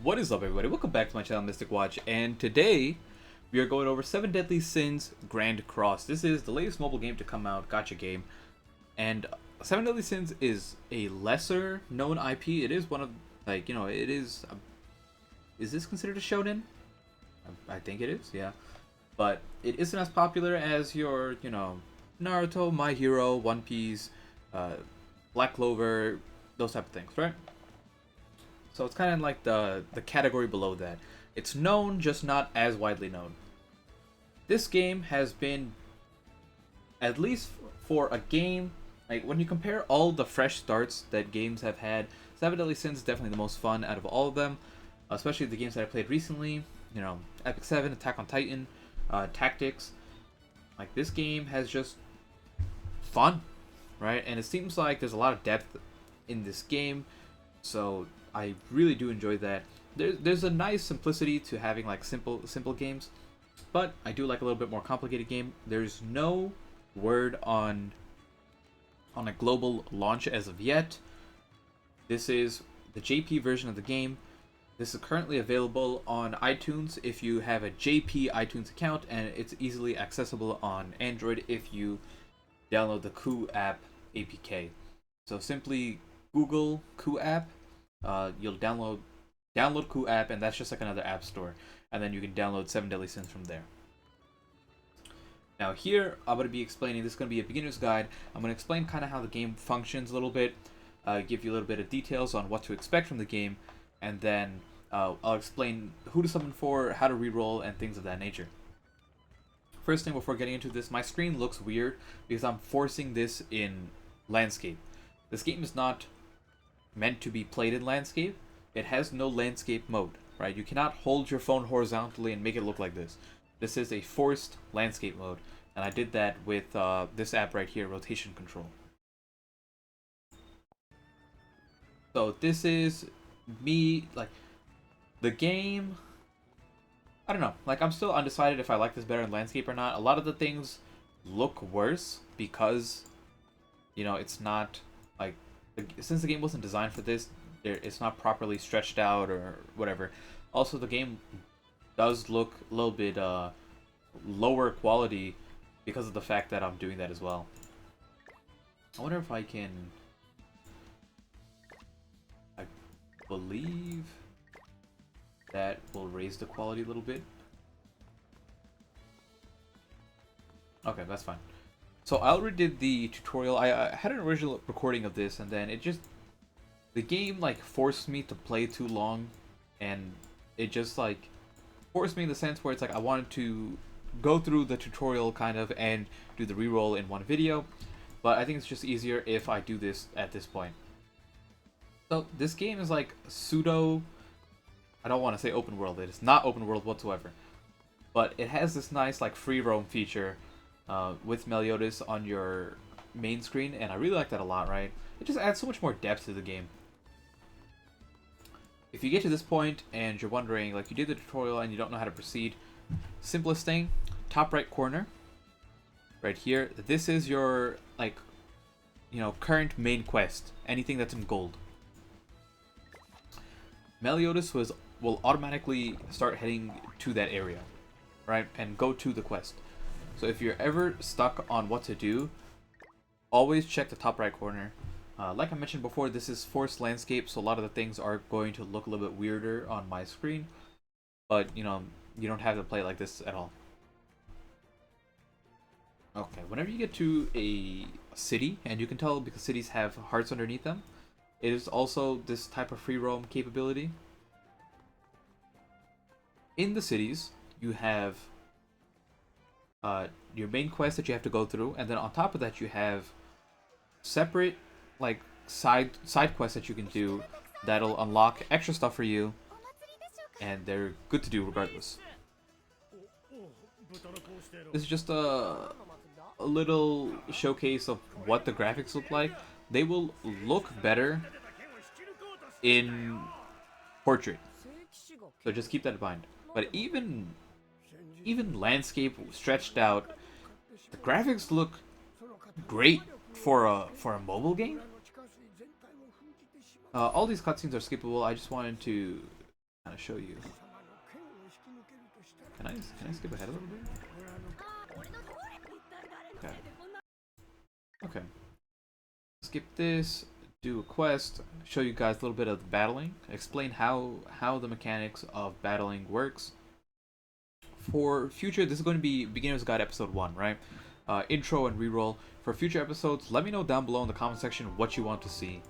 What is up, everybody? Welcome back to my channel, Mystic Watch, and today we are going over 7 Deadly Sins Grand Cross. This is the latest mobile game to come out, gacha game, and 7 Deadly Sins is a lesser known IP. It is one of, like, it is this considered a shonen? I think it is, yeah. But it isn't as popular as your, Naruto, My Hero, One Piece, Black Clover, those type of things, right? So it's kind of like the category below that. It's known, just not as widely known. This game has been, at least for a game, like when you compare all the fresh starts that games have had, 7 Deadly Sins is definitely the most fun out of all of them, especially the games that I played recently. Epic 7, Attack on Titan, Tactics. Like, this game has just fun, right? And it seems like there's a lot of depth in this game, so I really do enjoy that. There's a nice simplicity to having like simple games, but I do like a little bit more complicated game. There's no word on a global launch as of yet. This is the JP version of the game. This is currently available on iTunes if you have a JP iTunes account, and it's easily accessible on Android if you download the Ku app APK. So simply Google Ku app. You'll download Ku app, and that's just like another app store, and then you can download 7 Deadly Sins from there. Now here I'm going to be explaining, this is going to be a beginner's guide. I'm going to explain kind of how the game functions a little bit, give you a little bit of details on what to expect from the game, and then I'll explain who to summon for, how to reroll, and things of that nature. First thing before getting into this, my screen looks weird because I'm forcing this in landscape. This game is not meant to be played in landscape. It has no landscape mode, right? You cannot hold your phone horizontally and make it look like this. This is a forced landscape mode, and I did that with this app right here, Rotation Control. So this is me, like, the game, I don't know, like, I'm still undecided if I like this better in landscape or not. A lot of the things look worse because, it's not, like, since the game wasn't designed for this, it's not properly stretched out or whatever. Also, the game does look a little bit lower quality because of the fact that I'm doing that as well. I wonder if I can... I believe that will raise the quality a little bit. Okay, that's fine. So I already did the tutorial. I had an original recording of this, and then the game like forced me to play too long, and it just like forced me in the sense where it's like I wanted to go through the tutorial kind of and do the reroll in one video, but I think it's just easier if I do this at this point. So this game is like pseudo, I don't want to say open world, it is not open world whatsoever, but it has this nice like free roam feature with Meliodas on your main screen, and I really like that a lot, right? It just adds so much more depth to the game. If you get to this point and you're wondering, like, you did the tutorial and you don't know how to proceed, simplest thing, top right corner, right here, this is your, like, current main quest, anything that's in gold. Meliodas will automatically start heading to that area, right, and go to the quest. So if you're ever stuck on what to do, always check the top right corner. Like I mentioned before, this is forced landscape, so a lot of the things are going to look a little bit weirder on my screen. But, you don't have to play like this at all. Okay, whenever you get to a city, and you can tell because cities have hearts underneath them, it is also this type of free roam capability. In the cities, you have your main quest that you have to go through, and then on top of that you have separate like side quests that you can do that'll unlock extra stuff for you, and they're good to do regardless. This is just a little showcase of what the graphics look like. They will look better in portrait, so just keep that in mind. But even landscape stretched out, the graphics look great for a mobile game. All these cutscenes are skippable. I just wanted to kind of show you. Can I skip ahead a little bit? Okay. Okay. Skip this. Do a quest. Show you guys a little bit of the battling. Explain how the mechanics of battling works. For future, this is going to be Beginner's Guide episode 1, right? Intro and reroll. For future episodes, let me know down below in the comment section what you want to see.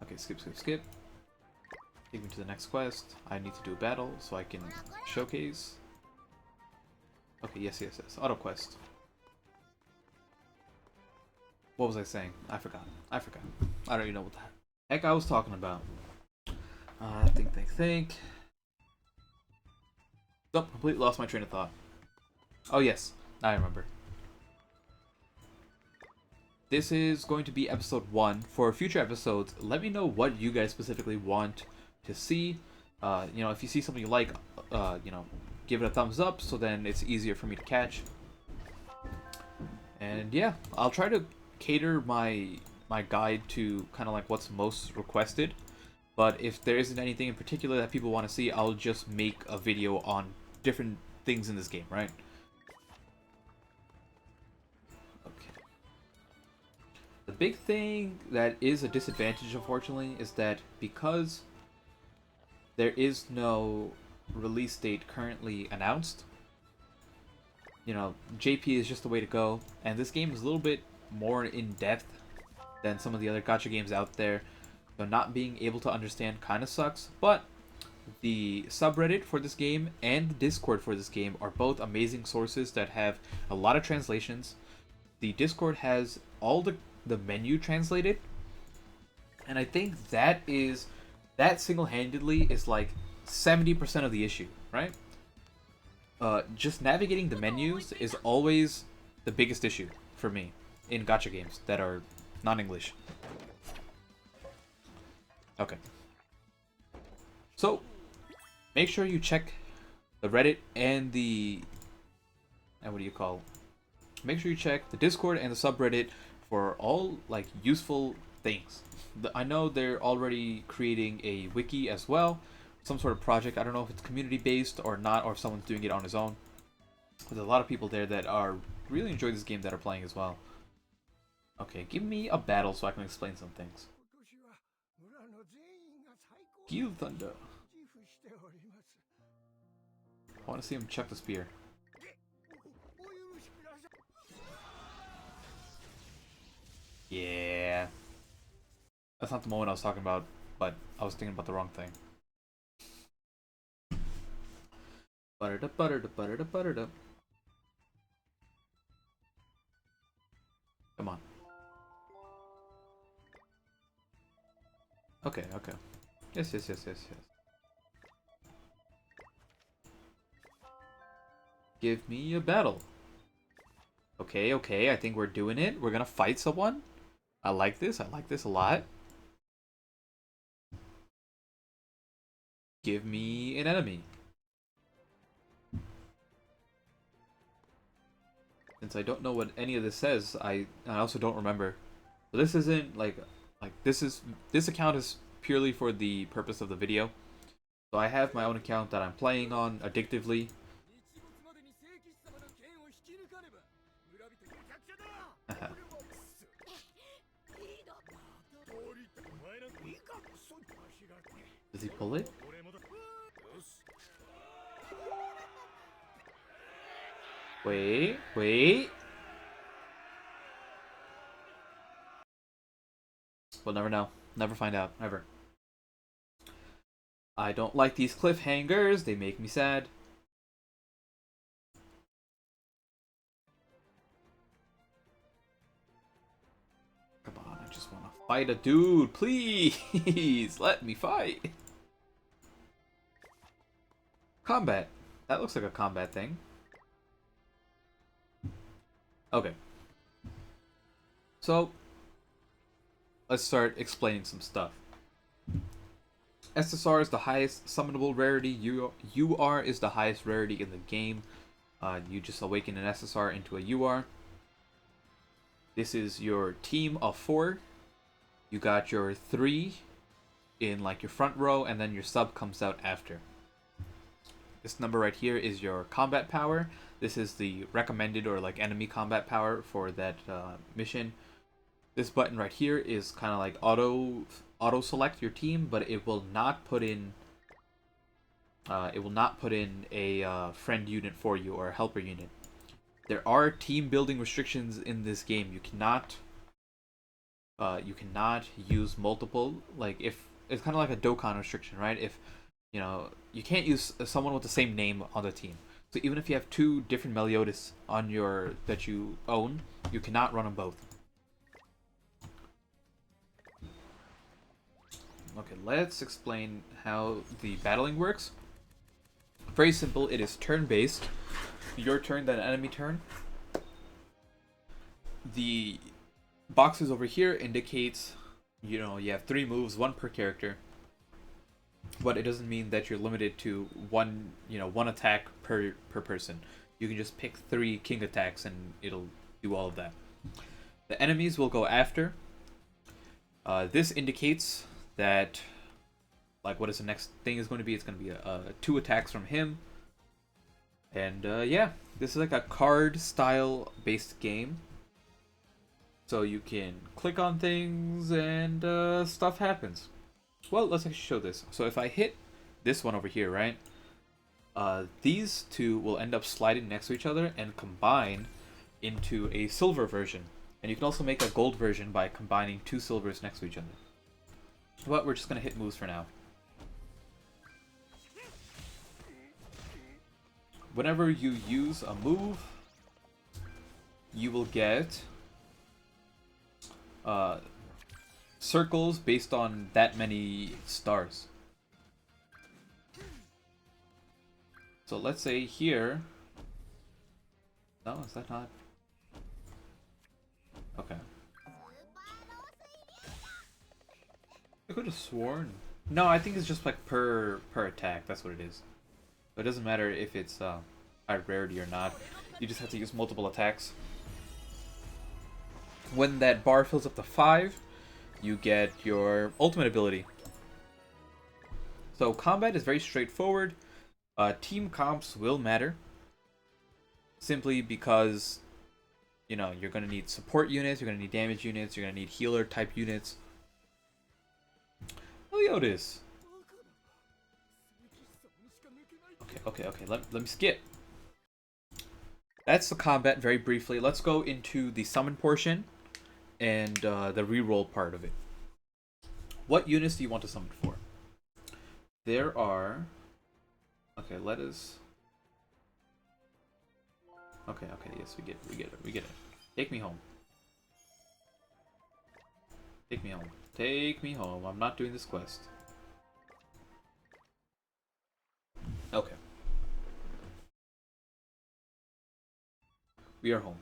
Okay, skip. Take me to the next quest. I need to do a battle so I can showcase. Okay, yes. Auto quest. What was I saying? I forgot. I don't even know what the heck I was talking about. Think. Oh, completely lost my train of thought. Oh yes, now I remember. This is going to be episode 1. For future episodes, let me know what you guys specifically want to see. You know, if you see something you like, you know, give it a thumbs up so then it's easier for me to catch. And yeah, I'll try to cater my guide to kind of like what's most requested. But if there isn't anything in particular that people want to see, I'll just make a video on different things in this game, right? Okay. The big thing that is a disadvantage, unfortunately, is that because there is no release date currently announced, you know, JP is just the way to go, and this game is a little bit more in depth than some of the other gacha games out there. So not being able to understand kind of sucks, but the subreddit for this game and the Discord for this game are both amazing sources that have a lot of translations. The Discord has all the menu translated, and I think that single-handedly is like 70% of the issue, right? Just navigating the menus is always the biggest issue for me in gacha games that are non-English. Okay. So, make sure you check the Reddit and make sure you check the Discord and the subreddit for all like useful things. I know they're already creating a wiki as well, some sort of project. I don't know if it's community based or not, or if someone's doing it on his own. There's a lot of people there that are really enjoying this game that are playing as well. Okay, give me a battle so I can explain some things. Gil Thunder. I want to see him chuck the spear. Yeah. That's not the moment I was talking about, but I was thinking about the wrong thing. Buttered up. Come on. Okay. Yes. Give me a battle. Okay, I think we're doing it. We're gonna fight someone. I like this a lot. Give me an enemy. Since I don't know what any of this says, I also don't remember. So this isn't like this account is purely for the purpose of the video. So I have my own account that I'm playing on addictively. Does he pull it? Wait. We'll never know. Never find out. Ever. I don't like these cliffhangers. They make me sad. Come on, I just want to fight a dude. Please, let me fight. Combat. That looks like a combat thing. Okay. So, let's start explaining some stuff. SSR is the highest summonable rarity. UR is the highest rarity in the game. You just awaken an SSR into a UR. This is your team of 4. You got your 3 in like your front row, and then your sub comes out after. This number right here is your combat power. This is the recommended or like enemy combat power for that mission. This button right here is kind of like auto select your team, but it will not put in a friend unit for you or a helper unit. There are team building restrictions in this game. You cannot use multiple. Like if it's kind of like a Dokkan restriction, right? If you can't use someone with the same name on the team. So even if you have two different Meliodas on that you own, you cannot run them both. Okay, let's explain how the battling works. Very simple. It is turn-based. Your turn, then enemy turn. The boxes over here indicates, you have 3 moves, 1 per character. But it doesn't mean that you're limited to one attack per person. You can just pick 3 king attacks and it'll do all of that. The enemies will go after. This indicates that, like, what is the next thing is going to be. It's going to be 2 attacks from him. And yeah, this is like a card style based game. So you can click on things and stuff happens. Well, let's actually show this. So if I hit this one over here, right? These 2 will end up sliding next to each other and combine into a silver version. And you can also make a gold version by combining 2 silvers next to each other. But we're just going to hit moves for now. Whenever you use a move, you will get circles based on that many stars. So let's say here... No, is that not? Okay. I could have sworn. No, I think it's just like per attack. That's what it is. But it doesn't matter if it's high rarity or not. You just have to use multiple attacks. When that bar fills up to 5, you get your ultimate ability. So combat is very straightforward. Team comps will matter. Simply because, you're going to need support units, you're going to need damage units, you're going to need healer type units. Meliodas! Okay, let me skip. That's the combat very briefly. Let's go into the summon portion and the reroll part of it. What units do you want to summon for? There are... Okay, let us... Okay, yes, we get it. Take me home. Take me home. I'm not doing this quest. Okay. We are home.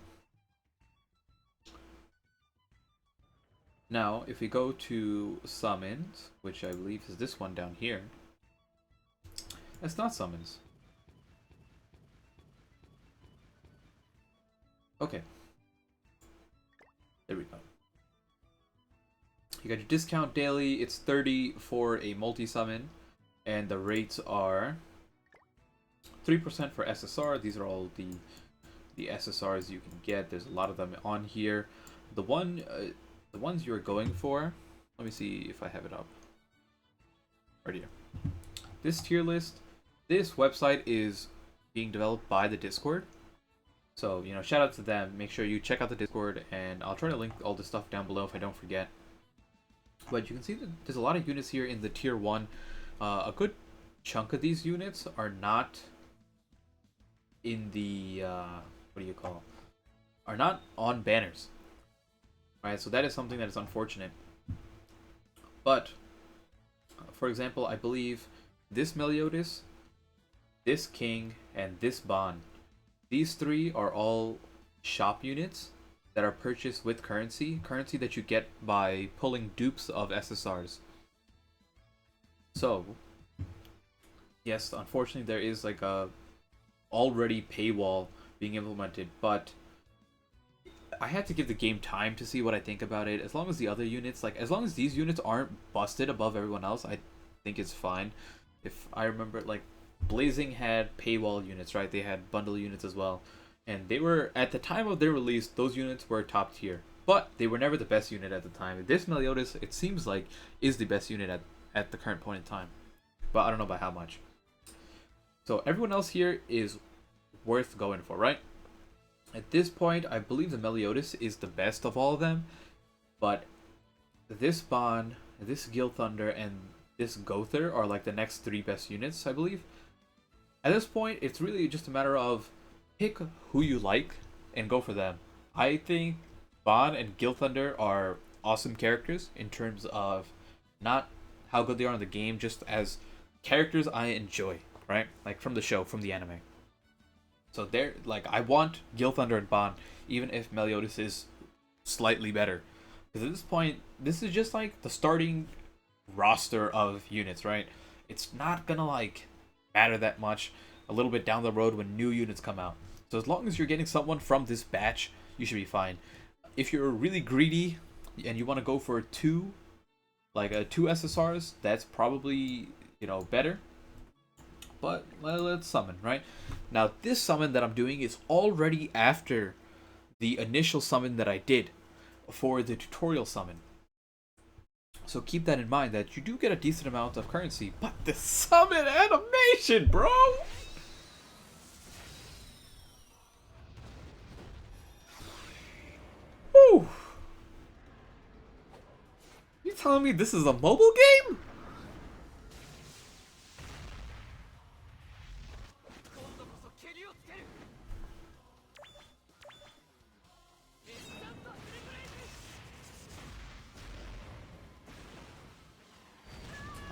Now, if we go to summons, which I believe is this one down here, that's not summons. Okay. There we go. You got your discount daily. It's 30 for a multi-summon, and the rates are 3% for SSR. These are all the SSRs you can get. There's a lot of them on here. The ones you're going for, let me see if I have it up. Right here. This tier list, this website is being developed by the Discord. So, shout out to them. Make sure you check out the Discord, and I'll try to link all this stuff down below if I don't forget. But you can see that there's a lot of units here in the tier 1. A good chunk of these units are not in the are not on banners. Right, so that is something that is unfortunate. But for example, I believe this Meliodas, this King, and this Bon, these 3 are all shop units that are purchased with currency that you get by pulling dupes of SSRs. So yes, unfortunately there is like a already paywall being implemented, but I had to give the game time to see what I think about it. As long as the other units, like as long as these units aren't busted above everyone else, I think it's fine. If I remember, like Blazing had paywall units, right? They had bundle units as well, and they were at the time of their release, those units were top tier. But they were never the best unit at the time. This Meliodas, it seems like, is the best unit at the current point in time. But I don't know by how much. So everyone else here is worth going for, right? At this point, I believe the Meliodas is the best of all of them. But this Bond, this Gil Thunder, and this Gother are like the next 3 best units, I believe. At this point, it's really just a matter of pick who you like and go for them. I think Bond and Gil Thunder are awesome characters in terms of not how good they are in the game, just as characters I enjoy, right? Like from the show, from the anime. So they're like, I want Gil Thunder and Bond, even if Meliodas is slightly better. Because at this point, this is just like the starting roster of units, right? It's not gonna like matter that much a little bit down the road when new units come out. So as long as you're getting someone from this batch, you should be fine. If you're really greedy and you want to go for two SSRs, that's probably, you know, better. But let's summon, right? Now this summon that I'm doing is already after the initial summon that I did for the tutorial summon. So keep that in mind, that you do get a decent amount of currency, but the summon animation, bro! Woo! You telling me this is a mobile game?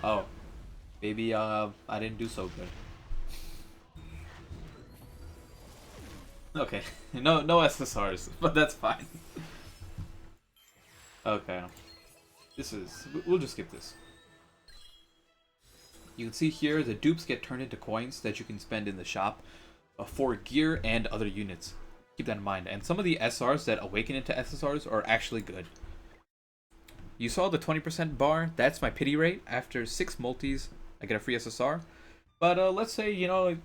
Oh, maybe I didn't do so good. Okay, no SSRs, but that's fine. Okay, we'll just skip this. You can see here the dupes get turned into coins that you can spend in the shop for gear and other units. Keep that in mind. And some of the SRs that awaken into SSRs are actually good. You saw the 20% bar, that's my pity rate. After 6 multis, I get a free SSR. But let's say, you know,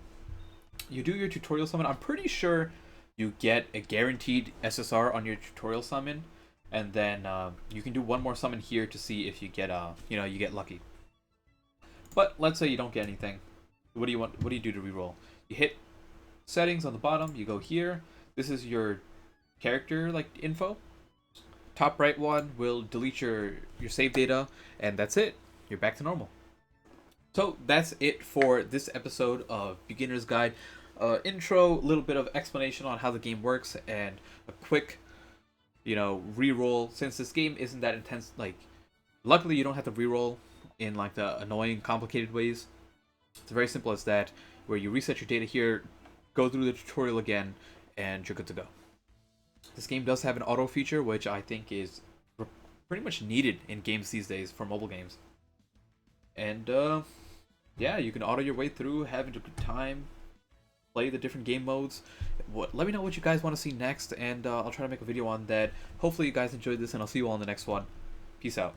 you do your tutorial summon. I'm pretty sure you get a guaranteed SSR on your tutorial summon. And then you can do one more summon here to see if you get, you know, you get lucky. But let's say you don't get anything. What do you want? What do you do to reroll? You hit settings on the bottom. You go here. This is your character like info. Top right one will delete your save data, and that's it. You're back to normal. So that's it for this episode of Beginner's Guide. Intro, a little bit of explanation on how the game works, and a quick, you know, reroll. Since this game isn't that intense, like, luckily you don't have to reroll in like the annoying, complicated ways. It's very simple as that, where you reset your data here, go through the tutorial again, and you're good to go. This game does have an auto feature, which I think is pretty much needed in games these days for mobile games. And yeah, you can auto your way through, have a good time, play the different game modes. Let me know what you guys want to see next, and I'll try to make a video on that. Hopefully you guys enjoyed this, and I'll see you all in the next one. Peace out.